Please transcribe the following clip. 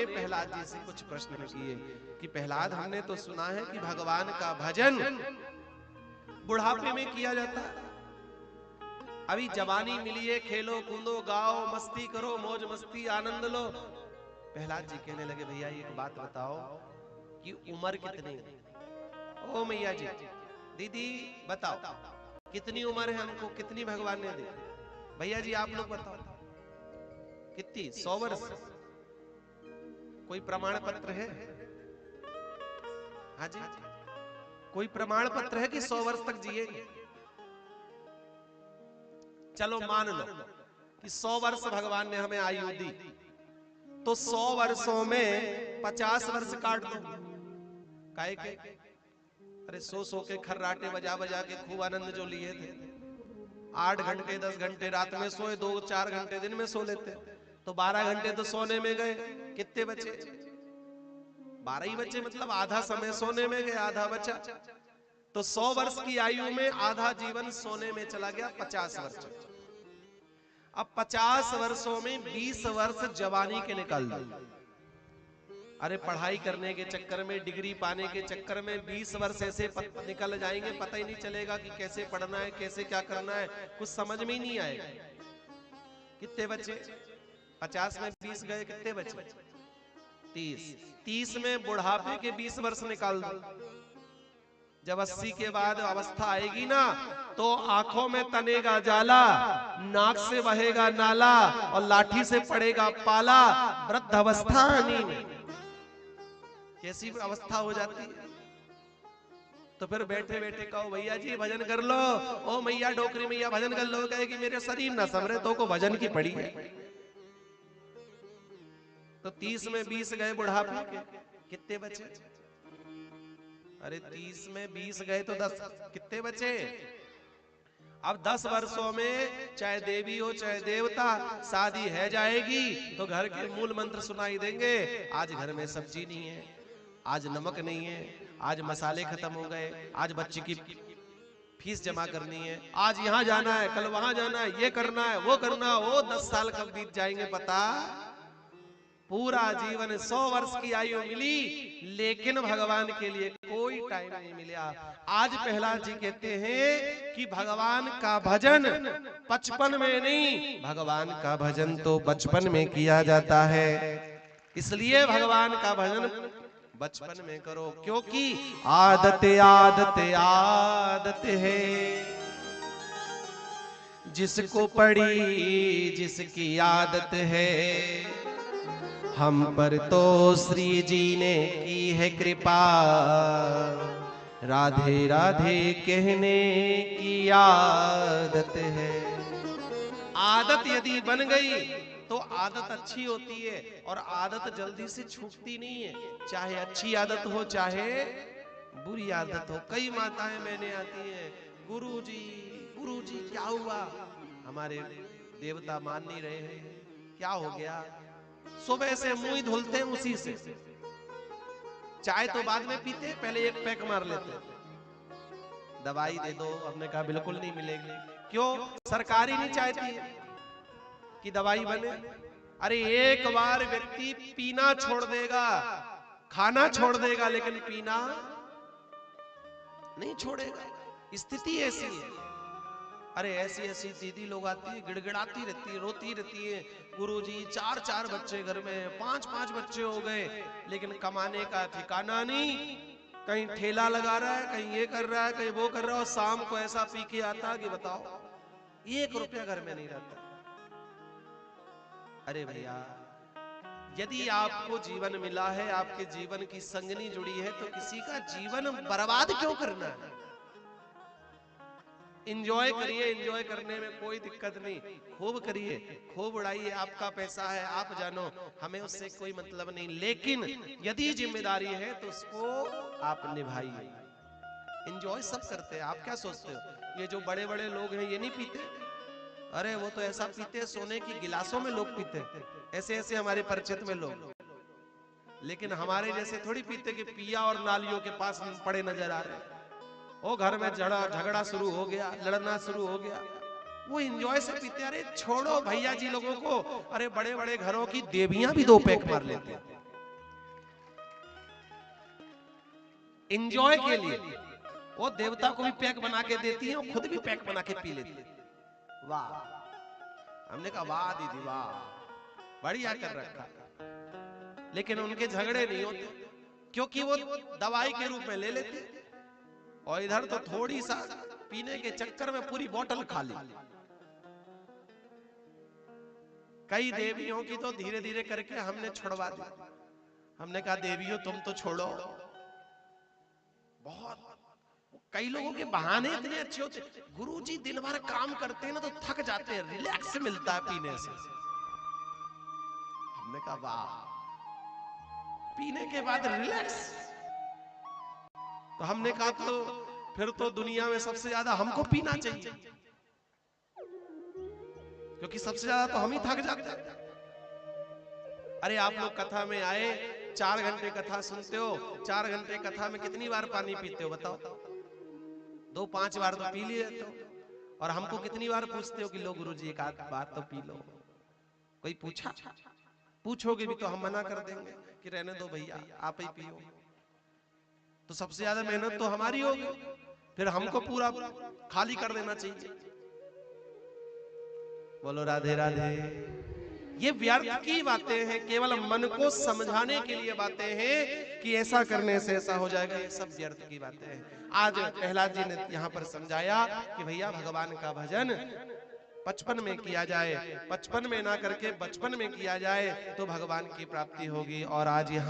ने प्रहलाद जी से कुछ प्रश्न किए कि प्रहलाद, हमने तो सुना है कि भगवान का भजन बुढ़ापे में किया जाता है, अभी जवानी मिली है, खेलो कूदो गाओ मस्ती करो, मौज मस्ती आनंद लो। प्रहलाद जी कहने लगे, भैया एक बात बताओ कि उम्र कितनी? ओ मैया जी, दीदी बताओ कितनी उम्र है हमको, कितनी भगवान ने दी? भैया जी आप लोग बताओ कितनी? 100 वर्ष? कोई प्रमाण पत्र है? हाँ जी, कोई प्रमाण पत्र है कि 100 वर्ष तक जिएंगे? चलो मान लो कि 100 वर्ष भगवान ने हमें आयु दी, तो 100 वर्षों में 50 वर्ष काट दो। काहे के? अरे सो के खर्राटे बजा बजा के खूब आनंद जो लिए थे, 8 घंटे 10 घंटे रात में सोए, 2-4 घंटे दिन में सो लेते, तो 12 घंटे तो सोने में गए। कितने बचे? 12 ही बचे, मतलब आधा समय सोने में गया, आधा बचा। तो 100 वर्ष की आयु में आधा जीवन सोने में चला गया, 50 वर्ष। अब 50 वर्षों में 20 वर्ष जवानी के निकाल दो। अरे पढ़ाई करने के चक्कर में, डिग्री पाने के चक्कर में 20 वर्ष ऐसे निकल जाएंगे, पता ही नहीं चलेगा कि कैसे पढ़ना है, कैसे क्या करना है, कुछ समझ में ही नहीं आएगा। कितने बचे? 50 में 20 गए, कितने बचे? 30। 30 में बुढ़ापे के 20 वर्ष निकाल दो। जब 80 के बाद अवस्था आएगी ना, तो आंखों में तनेगा जाला, नाक से बहेगा नाला और लाठी से पड़ेगा पाला, वृद्ध अवस्था आनी में। कैसी अवस्था हो जाती है? तो फिर बैठे बैठे कहो, भैया जी भजन कर लो, ओ मैया डोकरी मैया भजन कर लो, कहे कि मेरे शरीर ना संभरे, तो को भजन की पड़ी है। तो 30 में 20 गए बुढ़ापे के, कितने बचे? अरे 30 में 20 गए तो 10, कितने बचे? अब 10 वर्षों में चाहे देवी हो चाहे देवता, शादी है जाएगी तो घर के मूल मंत्र सुनाई देंगे। आज घर में सब्जी नहीं है, आज नमक नहीं है, आज मसाले खत्म हो गए, आज बच्चे की फीस जमा करनी है, आज यहाँ जाना है, कल वहां जाना है, ये करना है, वो करना है। वो 10 साल कब बीत जाएंगे पता? पूरा जीवन 100 वर्ष की आयु मिली, लेकिन भगवान के लिए कोई टाइम नहीं मिला। आज प्रहलाद जी कहते हैं कि भगवान का भजन 55 में नहीं, भगवान का भजन तो बचपन में किया जाता है। इसलिए भगवान का भजन बचपन में करो, क्योंकि आदत आदत आदत है, जिसको पड़ी जिसकी आदत है। हम पर तो श्री जी ने की है कृपा, राधे राधे कहने की आदत है। आदत यदि बन गई तो आदत अच्छी होती है, और आदत जल्दी से छूटती नहीं है, चाहे अच्छी आदत हो चाहे बुरी आदत हो। कई माताएं मैंने आती हैं, गुरुजी क्या हुआ? हमारे देवता मान नहीं रहे हैं, क्या हो गया? सुबह से मुंह ही धुलते हैं उसी से, चाय तो बाद में पीते, पहले एक पैक मार लेते। दवाई दे दो, हमने कहा बिल्कुल नहीं मिलेगी। क्यों? सरकार ही नहीं चाहती है कि दवाई बने। अरे एक बार व्यक्ति पीना छोड़ देगा, खाना छोड़ देगा, लेकिन पीना नहीं छोड़ेगा। स्थिति ऐसी है। अरे ऐसी ऐसी दीदी लोग आती है, गिड़गिड़ाती रहती है, रोती रहती है, गुरुजी 4-4 बच्चे घर में, 5-5 बच्चे हो गए, लेकिन कमाने का ठिकाना नहीं। कहीं ठेला लगा रहा है, कहीं ये कर रहा है, कहीं वो कर रहा है, और शाम को ऐसा पी के आता कि बताओ 1 रुपया घर में नहीं रहता। अरे भैया, यदि आपको जीवन मिला है, आपके जीवन की संगनी जुड़ी है, तो किसी का जीवन बर्बाद क्यों करना है? एंजॉय करिए, एंजॉय करने में कोई दिक्कत नहीं, खूब करिए, खूब उड़ाइए, आपका पैसा है, आप जानो, हमें उससे कोई मतलब नहीं। लेकिन यदि जिम्मेदारी है तो उसको आप निभाइए। एंजॉय सब करते हैं, आप क्या सोचते हो ये जो बड़े बड़े लोग हैं ये नहीं पीते? अरे वो तो ऐसा पीते, सोने की गिलासों में लोग पीते, ऐसे ऐसे हमारे परिचित में लोग। लेकिन हमारे जैसे थोड़ी पीते कि पिया और नालियों के पास पड़े नजर आ रहे, वो घर में झगड़ा शुरू हो गया, लड़ना शुरू हो गया, वो एंजॉय से पीते। अरे छोड़ो भैया जी लोगों को, अरे बड़े बड़े घरों की देवियां भी 2 पैक मार लेते हैं। एंजॉय के लिए वो देवता को भी पैक बना के देती है और खुद भी पैक बना के पी लेती है। वाह, हमने कहा वाह दीदी वाह, बढ़िया कर रखा। लेकिन उनके झगड़े नहीं होते, क्योंकि वो दवाई के रूप में ले लेते, और इधर तो थोड़ी सा पीने के चक्कर में पूरी बोतल खाली। कई देवियों की तो धीरे धीरे करके हमने छुड़वा दी। हमने कहा देवियों तुम तो छोड़ो, बहुत कई लोगों के बहाने इतने अच्छे होते। गुरुजी दिन भर काम करते हैं ना तो थक जाते हैं, रिलैक्स मिलता है पीने से। हमने कहा वाह, पीने के बाद रिलैक्स। तो हमने कहा तो फिर तो दुनिया में सबसे ज्यादा हमको पीना चाहिए, क्योंकि सबसे ज्यादा तो हम ही थक जाते हैं। अरे आप लोग कथा में आए, 4 घंटे कथा सुनते हो, 4 घंटे कथा में कितनी बार पानी पीते हो बताओ? 2-5 बार तो पी लिए तो। और हमको कितनी बार पूछते हो कि लो गुरुजी एक आध बार तो पी लो। कोई पूछा? पूछोगे भी तो हम मना कर देंगे कि रहने दो भैया, आप ही पियो। तो सबसे ज्यादा मेहनत तो हमारी होगी, फिर हमको पूरा खाली कर देना चाहिए। बोलो राधे राधे। ये व्यर्थ की बातें हैं, केवल मन को समझाने के लिए बातें हैं कि ऐसा करने से ऐसा हो जाएगा। ये सब व्यर्थ की बातें हैं। आज प्रहलाद जी ने यहाँ पर समझाया कि भैया भगवान का भजन 55 में किया जाए, 55 में ना करके बचपन में किया जाए तो भगवान की प्राप्ति होगी। और आज यहाँ